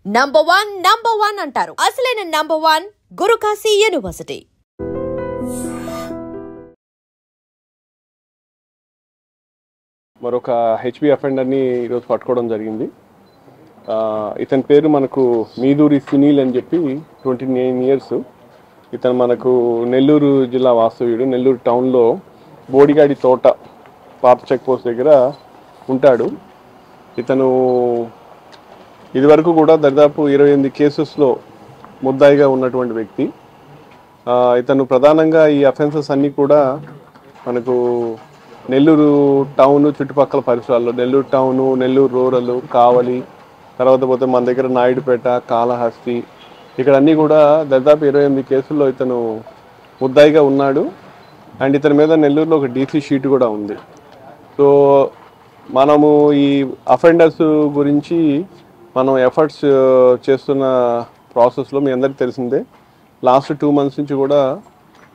Number one అంటారు. అసలైన number one Guru Kashi university. మరొక హెచ్బి అఫెండర్ని ఈరోజు పట్టుకోవడం జరిగింది. ఇతని పేరు మనకు మీదూరి సునీల్ అని చెప్పి 29 years. ఇతను మనకు నెల్లూరు జిల్లా వాస్తవ్యుడు. నెల్లూరు టౌన్లో బోడిగాడి తోట పాత చెక్ పోస్ట్ దగ్గర ఉంటాడు. ఇతను ఇదివరకు కూడా దాదాపు 28 కేసెస్లో ముద్దాయిగా ఉన్నటువంటి వ్యక్తి. ఇతను ప్రధానంగా ఈ అఫెన్సెస్ అన్నీ కూడా మనకు నెల్లూరు టౌను చుట్టుపక్కల పరిసరాల్లో, నెల్లూరు టౌను, నెల్లూరు రూరల్, కావలి, తర్వాత పోతే మన దగ్గర నాయుడుపేట, కాళహస్తి, ఇక్కడ అన్నీ కూడా దాదాపు 28 కేసుల్లో ఇతను ముద్దాయిగా ఉన్నాడు. అండ్ ఇతని మీద నెల్లూరులో ఒక డీసీ షీట్ కూడా ఉంది. సో మనము ఈ అఫెండర్స్ గురించి మనం ఎఫర్ట్స్ చేస్తున్న ప్రాసెస్లో మీ అందరికీ తెలిసిందే, లాస్ట్ 2 months నుంచి కూడా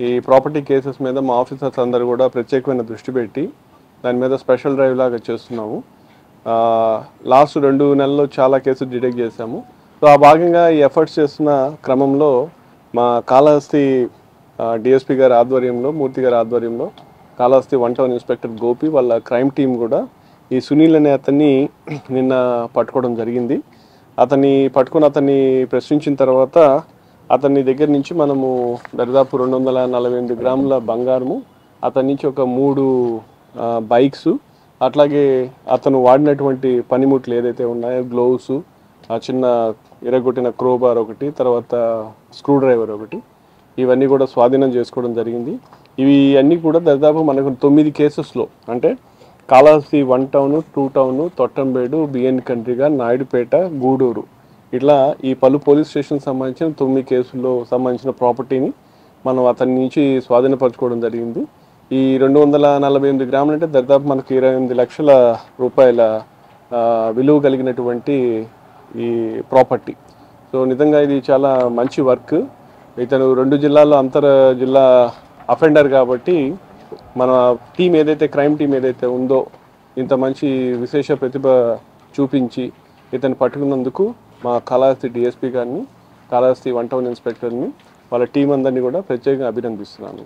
ఈ ప్రాపర్టీ కేసెస్ మీద మా ఆఫీసర్స్ అందరూ కూడా ప్రత్యేకమైన దృష్టి పెట్టి దాని మీద స్పెషల్ డ్రైవ్ లాగా చేస్తున్నాము. లాస్ట్ 2 నెలల్లో చాలా కేసులు డిటెక్ట్ చేశాము. సో ఆ భాగంగా ఈ ఎఫర్ట్స్ చేస్తున్న క్రమంలో మా కాళహస్తి డిఎస్పీ గారి ఆధ్వర్యంలో, మూర్తి గారి ఆధ్వర్యంలో కాళహస్తి 1 Town ఇన్స్పెక్టర్ గోపి వాళ్ళ క్రైమ్ టీం కూడా ఈ సునీల్ అనే అతన్ని నిన్న పట్టుకోవడం జరిగింది. అతన్ని ప్రశ్నించిన తర్వాత అతని దగ్గర నుంచి మనము దాదాపు 248 గ్రాముల బంగారము, అతని నుంచి ఒక 3 బైక్స్, అట్లాగే అతను వాడినటువంటి పనిముట్లు ఏదైతే ఉన్నాయో గ్లోవ్స్, ఆ చిన్న ఇరగొట్టిన క్రోబార్ ఒకటి, తర్వాత స్క్రూ డ్రైవర్ ఒకటి, ఇవన్నీ కూడా స్వాధీనం చేసుకోవడం జరిగింది. ఇవి అన్నీ కూడా దాదాపు మనకు 9 కేసెస్లో, అంటే Kalahasti 1 Town, 2 Town, Thottambedu, BN Kandriga, Naidupeta, Gudur, ఇట్లా ఈ పలు పోలీస్ స్టేషన్ సంబంధించిన 9 కేసుల్లో సంబంధించిన ప్రాపర్టీని మనం అతని నుంచి స్వాధీనపరచుకోవడం జరిగింది. ఈ 248 గ్రాములు అంటే దాదాపు మనకు 28 లక్షల రూపాయల విలువ కలిగినటువంటి ఈ ప్రాపర్టీ. సో నిజంగా ఇది చాలా మంచి వర్క్. ఇతను 2 జిల్లాల్లో అంతర్ జిల్లా అఫెండర్ కాబట్టి మన టీం ఏదైతే క్రైమ్ టీం ఏదైతే ఉందో ఇంత మంచి విశేష ప్రతిభ చూపించి ఇతను పట్టుకున్నందుకు మా కాళహస్తి డిఎస్పీ గారిని, కాళహస్తి 1 Town ఇన్స్పెక్టర్ని, వాళ్ళ టీం అందరినీ కూడా ప్రత్యేకంగా అభినందిస్తున్నాను.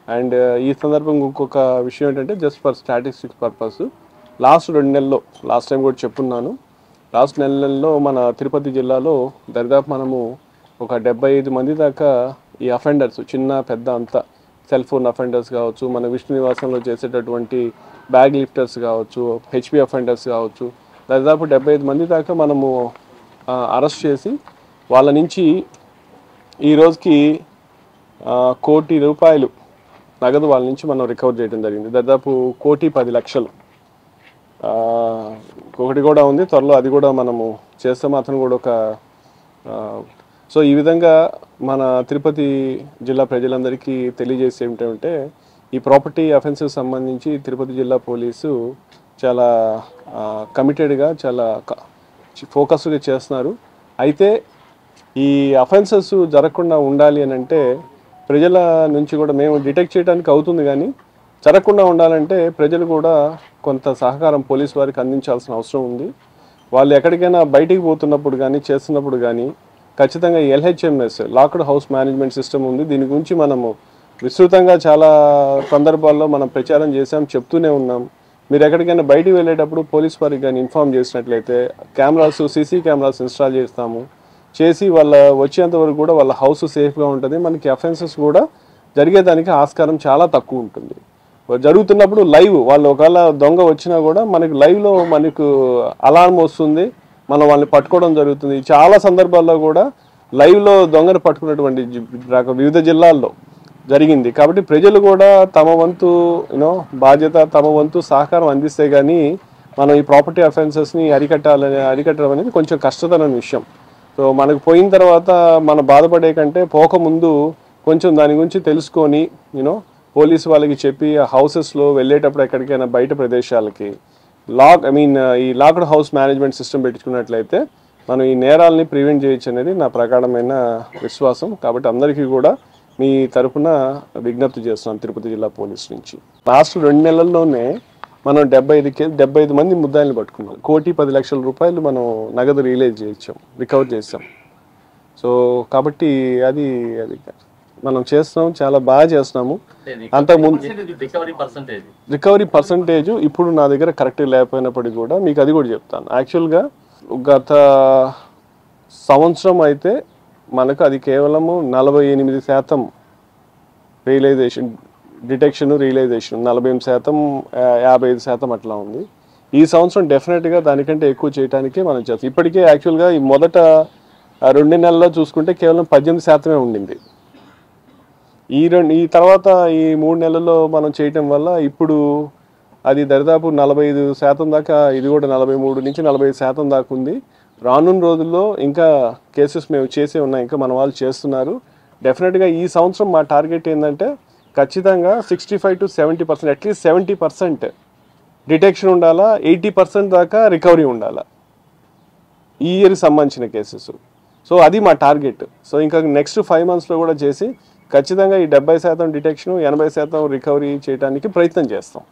అండ్ ఈ సందర్భంగా ఇంకొక విషయం ఏంటంటే, just for statistics purpose, last 2 నెలల్లో, లాస్ట్ టైం కూడా చెప్పున్నాను, లాస్ట్ నెలల్లో మన తిరుపతి జిల్లాలో దాదాపు మనము ఒక 75 మంది దాకా ఈ అఫెండర్స్, చిన్న పెద్ద అంతా, సెల్ ఫోన్ అఫెండర్స్ కావచ్చు, మన విష్ణు నివాసంలో చేసేటటువంటి బ్యాగ్ లిఫ్టర్స్ కావచ్చు, హెచ్పి అఫెండర్స్ కావచ్చు, దాదాపు 75 మంది దాకా మనము అరెస్ట్ చేసి వాళ్ళ నుంచి ఈ రోజుకి 1 కోటి రూపాయలు నగదు వాళ్ళ నుంచి మనం రికవర్ చేయడం జరిగింది. దాదాపు 1,10,00,000. ఒకటి కూడా ఉంది, త్వరలో అది కూడా మనము చేస్తాము. అతను కూడా ఒక సో ఈ విధంగా మన తిరుపతి జిల్లా ప్రజలందరికీ తెలియజేసి ఏమిటంటే, ఈ ప్రాపర్టీ అఫెన్సెస్ సంబంధించి తిరుపతి జిల్లా పోలీసు చాలా కమిటెడ్గా, చాలా ఫోకస్గా చేస్తున్నారు. అయితే ఈ అఫెన్సెస్ జరగకుండా ఉండాలి అని అంటే ప్రజల నుంచి కూడా మేము డిటెక్ట్ చేయడానికి అవుతుంది, కానీ జరగకుండా ఉండాలంటే ప్రజలు కూడా కొంత సహకారం పోలీసు వారికి అందించాల్సిన అవసరం ఉంది. వాళ్ళు ఎక్కడికైనా బయటికి పోతున్నప్పుడు కానీ చేస్తున్నప్పుడు కానీ ఖచ్చితంగా LHMS, locked house management system ఉంది. దీని గురించి మనము విస్తృతంగా చాలా సందర్భాల్లో మనం ప్రచారం చేసాం, చెప్తూనే ఉన్నాం. మీరు ఎక్కడికైనా బయటికి వెళ్ళేటప్పుడు పోలీస్ వారికి కానీ ఇన్ఫామ్ చేసినట్లయితే సీసీ కెమెరాస్ ఇన్స్టాల్ చేసి వాళ్ళ వచ్చేంత వరకు కూడా వాళ్ళ హౌస్ సేఫ్గా ఉంటుంది. మనకి అఫెన్సెస్ కూడా జరిగేదానికి ఆస్కారం చాలా తక్కువ ఉంటుంది. జరుగుతున్నప్పుడు లైవ్, వాళ్ళు ఒకవేళ దొంగ వచ్చినా కూడా మనకి లైవ్లో మనకు అలారం వస్తుంది, మనం వాళ్ళని పట్టుకోవడం జరుగుతుంది. చాలా సందర్భాల్లో కూడా లైవ్లో దొంగను పట్టుకున్నటువంటి వివిధ జిల్లాల్లో జరిగింది. కాబట్టి ప్రజలు కూడా తమ వంతు బాధ్యత, తమ వంతు సహకారం అందిస్తే కానీ మనం ఈ ప్రాపర్టీ అఫెన్సెస్ని అరికట్టడం అనేది కొంచెం కష్టతరమైన విషయం. సో మనకు పోయిన తర్వాత మన బాధపడే కంటే పోకముందు కొంచెం దాని గురించి తెలుసుకొని పోలీసు వాళ్ళకి చెప్పి ఆ హౌసెస్లో వెళ్ళేటప్పుడు ఎక్కడికైనా బయట ప్రదేశాలకి ఈ లాక్డ్ హౌస్ మేనేజ్మెంట్ సిస్టమ్ పెట్టుకున్నట్లయితే మనం ఈ నేరాలని ప్రివెంట్ చేయొచ్చు అనేది నా ప్రగాఢమైన విశ్వాసం. కాబట్టి అందరికీ కూడా మీ తరఫున విజ్ఞప్తి చేస్తున్నాను తిరుపతి జిల్లా పోలీస్ నుంచి. లాస్ట్ 2 నెలల్లోనే మనం 75 మంది ముద్దాయిల్ని పట్టుకున్నాం. 1,10,00,000 రూపాయలు మనం నగదు రికవర్ చేసాం. సో కాబట్టి అది మనం చేస్తున్నాం, చాలా బాగా చేస్తున్నాము. అంతకుముందు రికవరీ పర్సంటేజ్ ఇప్పుడు నా దగ్గర కరెక్ట్ లేకపోయినప్పటికీ కూడా మీకు అది కూడా చెప్తాను. యాక్చువల్గా గత సంవత్సరం అయితే మనకు అది కేవలము 48% రియలైజేషన్, డిటెక్షన్ రియలైజేషన్ 48%, 55% అట్లా ఉంది. ఈ సంవత్సరం డెఫినెట్గా దానికంటే ఎక్కువ చేయడానికే మనం చేస్తాం. ఇప్పటికే యాక్చువల్గా ఈ మొదట 2 నెలల్లో చూసుకుంటే కేవలం 18% ఉండింది. ఈ తర్వాత ఈ 3 నెలల్లో మనం చేయటం వల్ల ఇప్పుడు అది దరిదాపు 45% దాకా, ఇది కూడా 43 నుంచి 45% దాకా ఉంది. రానున్న రోజుల్లో ఇంకా కేసెస్ మేము చేసే ఉన్నాయి, ఇంకా మన వాళ్ళు చేస్తున్నారు. డెఫినెట్గా ఈ సంవత్సరం మా టార్గెట్ ఏంటంటే ఖచ్చితంగా 65 to 70%, అట్లీస్ట్ 70% డిటెక్షన్ ఉండాలా, 80% దాకా రికవరీ ఉండాలా ఈ ఇయర్కి సంబంధించిన కేసెస్. సో అది మా టార్గెట్. సో ఇంకా నెక్స్ట్ 5 monthsలో కూడా చేసి ఖచ్చితంగా ఈ 70% డిటెక్షన్, 80% రికవరీ చేయడానికి ప్రయత్నం చేస్తాం.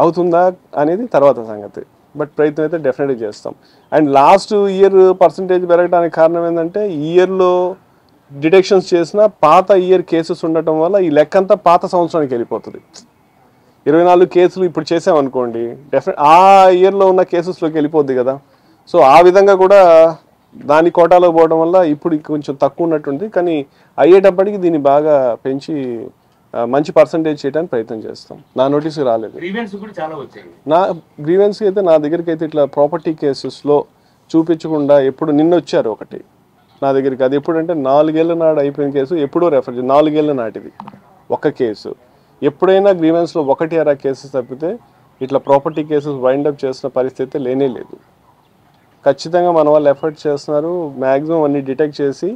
అవుతుందా అనేది తర్వాత సంగతి, బట్ ప్రయత్నం అయితే డెఫినెట్గా చేస్తాం. అండ్ లాస్ట్ ఇయర్ పర్సంటేజ్ పెరగడానికి కారణం ఏంటంటే ఈ ఇయర్లో డిటెక్షన్స్ చేసిన పాత ఇయర్ కేసెస్ ఉండటం వల్ల ఈ లెక్కంతా పాత సంవత్సరానికి వెళ్ళిపోతుంది. 24 కేసులు ఇప్పుడు చేసామనుకోండి, ఆ ఇయర్లో ఉన్న కేసెస్లోకి వెళ్ళిపోద్ది కదా. సో ఆ విధంగా కూడా దాని కోటాలో పోవడం వల్ల ఇప్పుడు కొంచెం తక్కువ ఉన్నట్టుంది. కానీ అయ్యేటప్పటికి దీన్ని బాగా పెంచి మంచి పర్సంటేజ్ చేయడానికి ప్రయత్నం చేస్తాం. నా నోటీసు రాలేదు. నా గ్రీవెన్స్ అయితే నా దగ్గరికి అయితే ఇట్లా ప్రాపర్టీ కేసెస్లో చూపించకుండా ఎప్పుడు నిన్న వచ్చారు ఒకటి నా దగ్గరికి. అది ఎప్పుడంటే 4 ఏళ్ల నాడు అయిపోయిన కేసు, ఎప్పుడో రెఫర్ 4 ఏళ్ల నాటిది ఒక కేసు. ఎప్పుడైనా గ్రీవెన్స్లో 1-2 కేసెస్ తప్పితే ఇట్లా ప్రాపర్టీ కేసెస్ వైండప్ చేసిన పరిస్థితి లేనే లేదు. ఖచ్చితంగా మన వాళ్ళు ఎఫర్ట్ చేస్తున్నారు. మ్యాక్సిమం అన్ని డిటెక్ట్ చేసి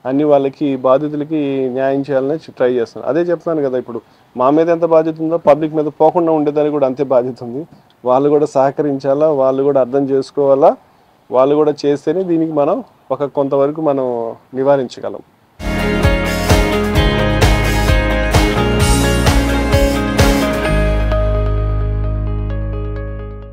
అన్ని వాళ్ళకి బాధితులకి న్యాయం చేయాలని ట్రై చేస్తున్నారు. అదే చెప్తున్నాను కదా, ఇప్పుడు మా మీద ఎంత బాధ్యత ఉందో పబ్లిక్ మీద పోకుండా ఉండేదానికి కూడా అంతే బాధ్యత ఉంది. వాళ్ళు కూడా సహకరించాలా, వాళ్ళు కూడా అర్థం చేసుకోవాలా, వాళ్ళు కూడా చేస్తేనే దీనికి మనం కొంతవరకు మనం నివారించగలం.